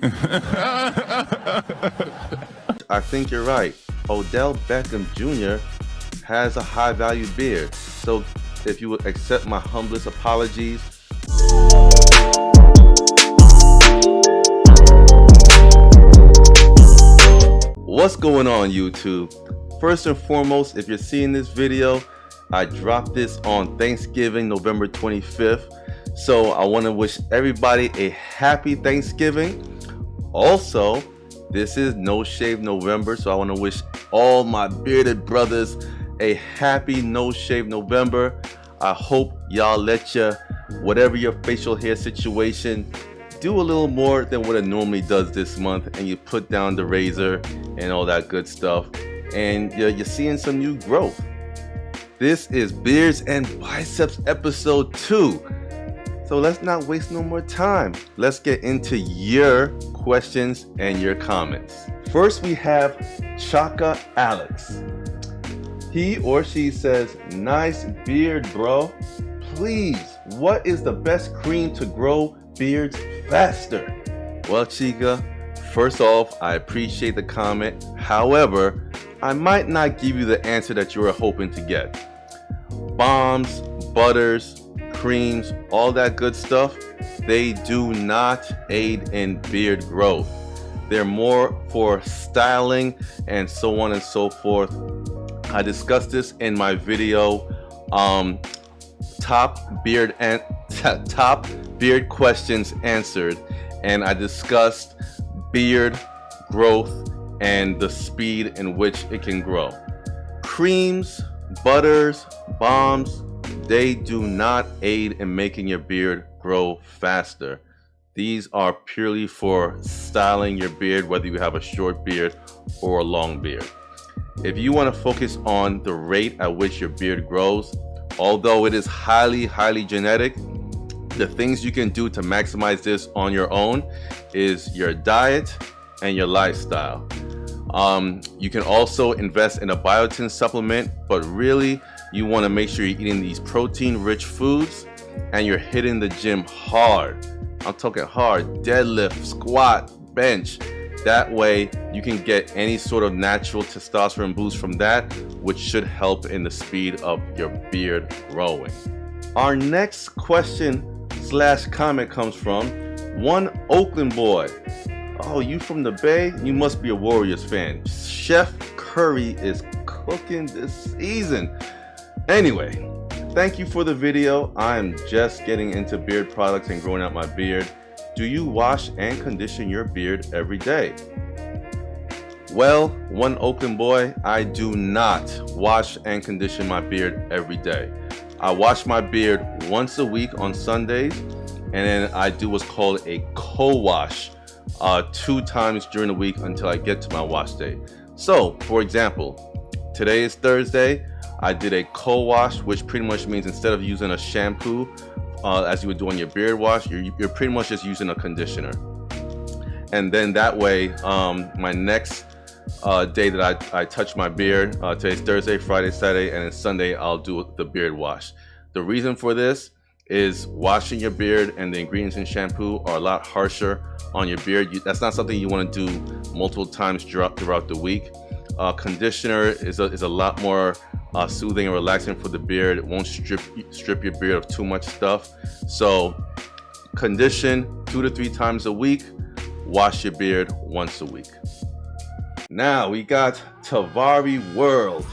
I think you're right. Odell Beckham Jr. has a high value beard. So if you would accept my humblest apologies. What's going on, YouTube? First and foremost, if you're seeing this video, I dropped this on Thanksgiving, November 25th. So I want to wish everybody a happy Thanksgiving. Also, this is No Shave November, so I want to wish all my bearded brothers a happy No Shave November. I hope y'all let whatever your facial hair situation, do a little more than what it normally does this month, and you put down the razor and all that good stuff, and you're seeing some new growth. This is Beards and Biceps episode 2. So let's not waste no more time. Let's get into your questions and your comments. First, we have Chaka Alex. He or she says, "Nice beard, bro. Please, what is the best cream to grow beards faster?" Well, Chica, first off, I appreciate the comment. However, I might not give you the answer that you were hoping to get. Balms, butters, creams, all that good stuff, they do not aid in beard growth. They're more for styling and so on and so forth. I discussed this in my video, top beard questions answered, and I discussed beard growth and the speed in which it can grow. Creams, butters, balms, they do not aid in making your beard grow faster. These are purely for styling your beard, whether you have a short beard or a long beard. If you want to focus on the rate at which your beard grows, although it is highly genetic, the things you can do to maximize this on your own is your diet and your lifestyle. You can also invest in a biotin supplement, but really you want to make sure you're eating these protein-rich foods and you're hitting the gym hard. I'm talking hard, deadlift, squat, bench. That way you can get any sort of natural testosterone boost from that, which should help in the speed of your beard growing. Our next question/comment comes from one Oakland boy. Oh, you from the Bay? You must be a Warriors fan. Chef Curry is cooking this season. Anyway, thank you for the video. I'm just getting into beard products and growing out my beard. Do you wash and condition your beard every day? Well, one Oakland boy, I do not wash and condition my beard every day. I wash my beard once a week on Sundays, and then I do what's called a co-wash 2 times during the week until I get to my wash day. So, for example, today is Thursday. I did a co-wash, which pretty much means instead of using a shampoo as you would do on your beard wash, you're pretty much just using a conditioner. And then that way, my next day that I touch my beard, today's Thursday, Friday, Saturday, and then Sunday, I'll do the beard wash. The reason for this is washing your beard and the ingredients in shampoo are a lot harsher on your beard. That's not something you want to do multiple times throughout the week. Conditioner is a lot more soothing and relaxing for the beard. It won't strip your beard of too much stuff. So condition 2 to 3 times a week. Wash your beard once a week. Now we got Tavari World.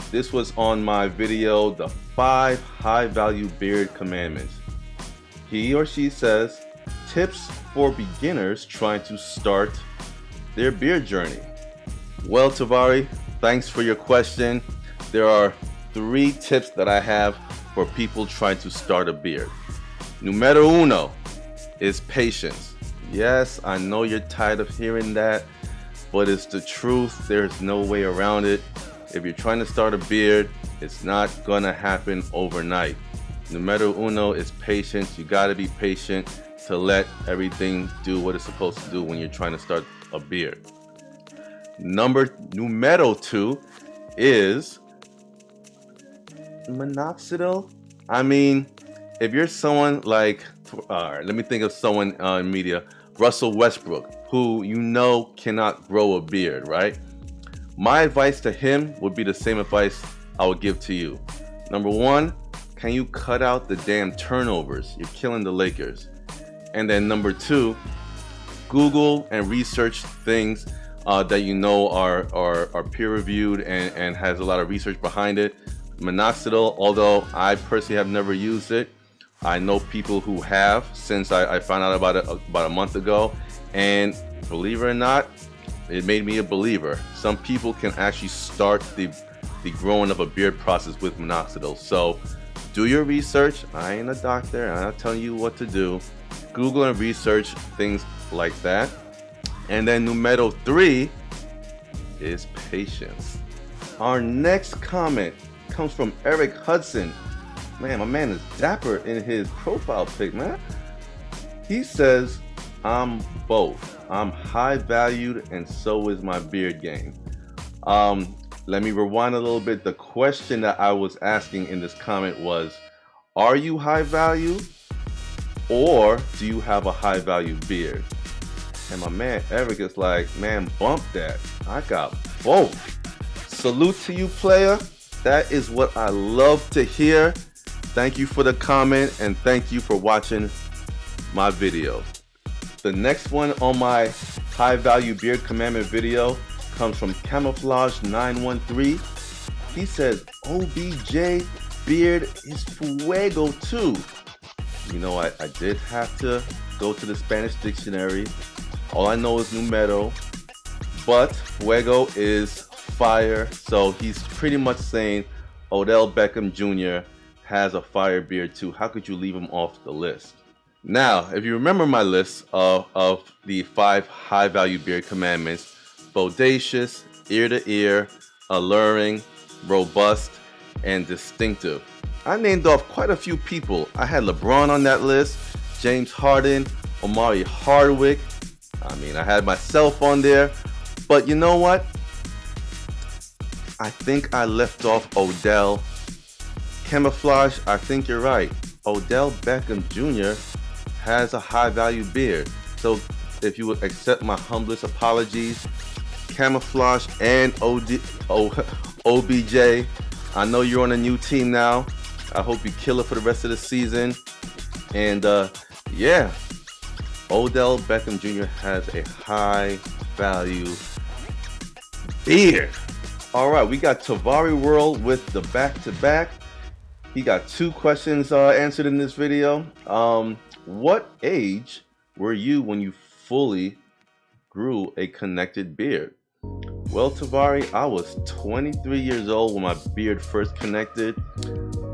This was on my video, the 5 high value beard commandments. He or she says, tips for beginners trying to start their beard journey. Well, Tavari, thanks for your question. There are 3 tips that I have for people trying to start a beard. Numero uno is patience. Yes, I know you're tired of hearing that, but it's the truth. There's no way around it. If you're trying to start a beard, it's not gonna happen overnight. Numero uno is patience. You gotta be patient to let everything do what it's supposed to do when you're trying to start a beard. Numero 2 is minoxidil. I mean, if you're someone like, let me think of someone in media, Russell Westbrook, who you know cannot grow a beard, right? My advice to him would be the same advice I would give to you. Number one, can you cut out the damn turnovers? You're killing the Lakers. And then number two, Google and research things that you know are peer-reviewed and has a lot of research behind it. Minoxidil, although I personally have never used it, I know people who have since I found out about it about a month ago. And believe it or not, it made me a believer. Some people can actually start the growing of a beard process with minoxidil. So do your research. I ain't a doctor. I'm not telling you what to do. Google and research things like that. And then numero 3 is patience. Our next comment comes from Eric Hudson. Man, my man is dapper in his profile pic, man. He says, I'm both. I'm high valued and so is my beard game. Let me rewind a little bit. The question that I was asking in this comment was, are you high value or do you have a high value beard? And my man Eric is like, man, bump that. I got both. Salute to you, player. That is what I love to hear. Thank you for the comment and thank you for watching my video. The next one on my high value beard commandment video comes from Camouflage 913. He says, OBJ beard is fuego too. You know, I did have to go to the Spanish dictionary. All I know is numero, but fuego is fire. So he's pretty much saying Odell Beckham Jr. has a fire beard too. How could you leave him off the list? Now, if you remember my list of the 5 high value beard commandments, bodacious, ear to ear, alluring, robust, and distinctive. I named off quite a few people. I had LeBron on that list, James Harden, Omari Hardwick. I mean, I had myself on there. But you know what? I think I left off Odell. Camouflage, I think you're right. Odell Beckham Jr. has a high value beard. So if you would accept my humblest apologies, Camouflage and OBJ, I know you're on a new team now. I hope you kill it for the rest of the season. And yeah, Odell Beckham Jr. has a high value beard. All right, we got Tavari World with the back-to-back. He got 2 questions answered in this video. What age were you when you fully grew a connected beard? Well, Tavari, I was 23 years old when my beard first connected.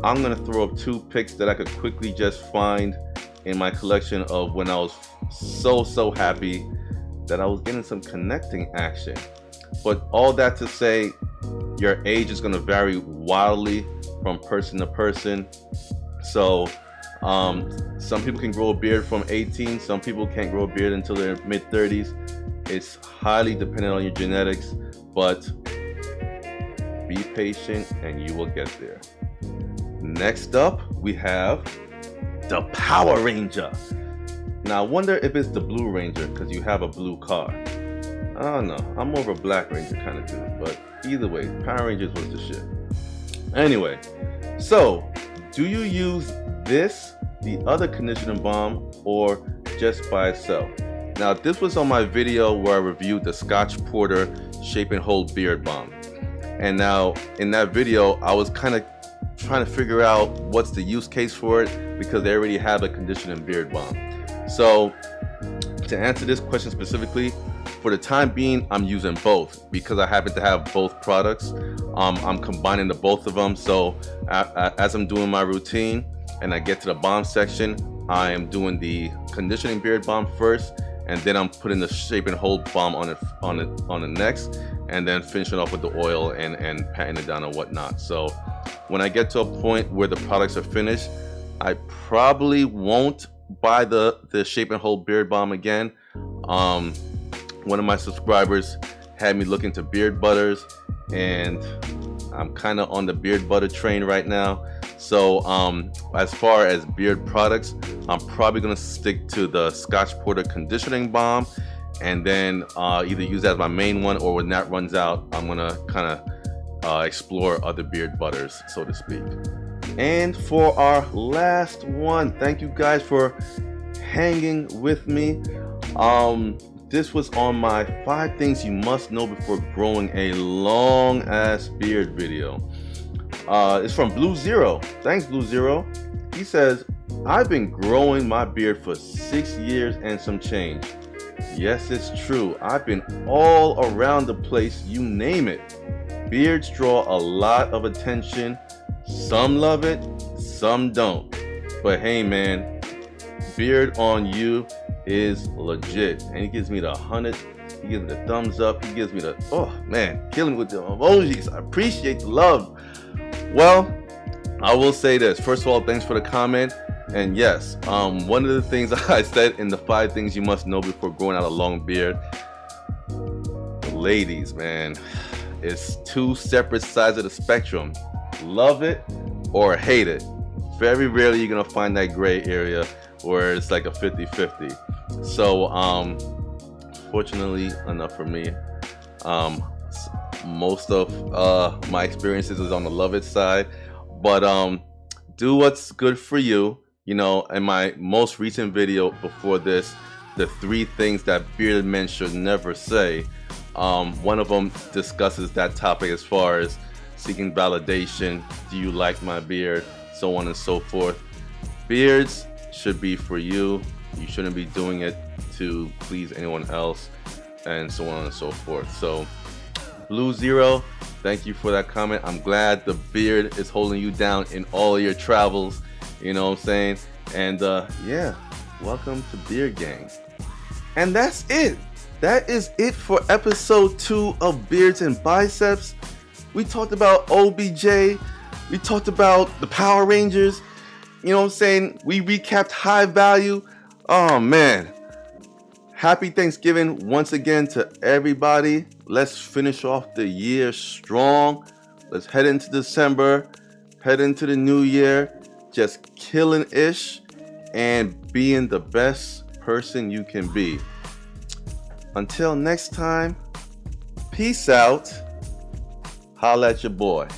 I'm gonna throw up 2 pics that I could quickly just find in my collection of when I was so happy that I was getting some connecting action. But all that to say, your age is gonna vary wildly from person to person. So some people can grow a beard from 18, some people can't grow a beard until their mid-30s. It's highly dependent on your genetics, but be patient and you will get there. Next up, we have the Power Ranger. Now, I wonder if it's the Blue Ranger because you have a blue car. I don't know. I'm more of a Black Ranger kind of dude, but either way, Power Rangers was the shit. Anyway, so do you use this, the other conditioning balm, or just by itself? Now, this was on my video where I reviewed the Scotch Porter Shape and Hold Beard Balm. And now, in that video, I was kind of trying to figure out what's the use case for it because they already have a conditioning beard balm. So, to answer this question specifically, for the time being, I'm using both because I happen to have both products. I'm combining the both of them. So, as I'm doing my routine and I get to the balm section, I am doing the conditioning beard balm first, and then I'm putting the Shape and Hold balm on the next, and then finishing off with the oil and patting it down and whatnot. So when I get to a point where the products are finished, I probably won't buy the Shape and Hold beard balm again. One of my subscribers had me look into beard butters, and I'm kind of on the beard butter train right now. So as far as beard products, I'm probably gonna stick to the Scotch Porter conditioning balm and then either use that as my main one, or when that runs out, I'm gonna kind of explore other beard butters, so to speak. And for our last one, thank you guys for hanging with me. This was on my 5 things you must know before growing a long ass beard video. It's from Blue Zero. Thanks, Blue Zero. He says, I've been growing my beard for 6 years and some change. Yes, it's true. I've been all around the place, you name it. Beards draw a lot of attention. Some love it, some don't. But hey man, beard on you is legit. And he gives me the 100, he gives me the thumbs up, he gives me the, oh man, killing me with the emojis. I appreciate the love. Well, I will say this. First of all, thanks for the comment. And yes, one of the things I said in the 5 things you must know before growing out a long beard, ladies, man, it's 2 separate sides of the spectrum. Love it or hate it. Very rarely you're gonna find that gray area where it's like a 50-50. So fortunately enough for me, most of my experiences is on the love it side. But do what's good for you. You know, in my most recent video before this, the 3 things that bearded men should never say, one of them discusses that topic as far as seeking validation. Do you like my beard? So on and so forth. Beards should be for you. You shouldn't be doing it to please anyone else, and so on and so forth. So Blue Zero, thank you for that comment. I'm glad the beard is holding you down in all your travels. You know what I'm saying? And yeah, welcome to Beard Gang. And that's it. That is it for episode 2 of Beards and Biceps. We talked about OBJ. We talked about the Power Rangers. You know what I'm saying? We recapped High Value. Oh man. Happy Thanksgiving once again to everybody. Let's finish off the year strong. Let's head into December. Head into the new year. Just killing ish and being the best person you can be. Until next time, peace out. Holla at your boy.